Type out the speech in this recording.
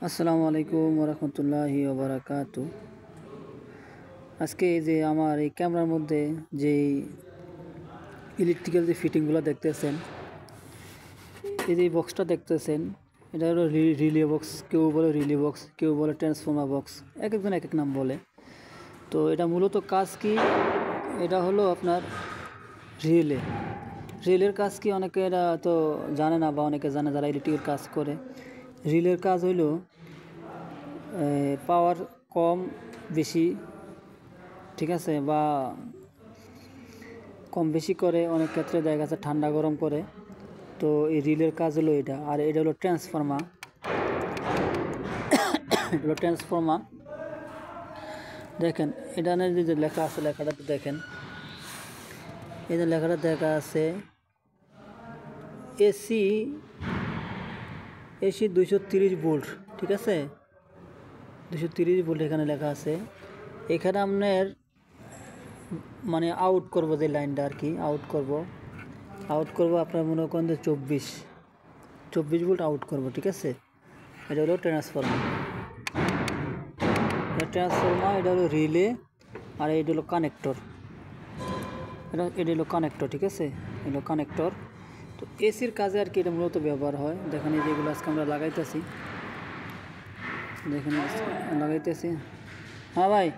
আসসালামু আলাইকুম ওরহমতুল্লাহি ওবারাকাতু। আজকে এই যে আমার এই ক্যামেরার মধ্যে যে ইলেকট্রিক্যাল যে ফিটিংগুলো দেখতেছেন, এই যে বক্সটা দেখতেছেন, এটা হলো রিলে বক্স। কেউ বলে রিলে বক্স, কেউ বলে ট্রান্সফর্মার বক্স, এক একজন এক এক নাম বলে। তো এটা মূলত কাজ কি? এটা হলো আপনার রিলের কাজ কি অনেকে এটা তো জানে না, বা অনেকে জানে যারা ইলেকট্রিকের কাজ করে। রিলের কাজ হইল পাওয়ার কম বেশি, ঠিক আছে, বা কম বেশি করে, অনেক ক্ষেত্রে দেখা যাচ্ছে ঠান্ডা গরম করে। তো এই রিলের কাজ হলো এটা। আর এটা হলো ট্রান্সফর্মার। এটা হলো ট্রান্সফর্মার। দেখেন এটা যে লেখা আছে, লেখাটা তো দেখেন, এই যে লেখাটা দেখা আছে এসি 230 ভোল্ট, ঠিক আছে, 230 ভোল্ট এখানে লেখা আছে। এখানে আপনার মানে আউট করব, যে লাইনটা আর কি আউট করব আপনার মনে করেন যে 24 ভোল্ট আউট করব, ঠিক আছে। এটা হলো ট্রান্সফর্মার। এটা হলো রিলে, আর এটা হলো কানেক্টর। এটা হলো কানেক্টর, ঠিক আছে, এটা কানেক্টর। তো এসির কাজে আর কি এটা মূলত ব্যবহার হয়। দেখেন এই যেগুলো আজকে আমরা লাগাইতেছি, দেখেন লাগাইতেছি। হ্যাঁ ভাই।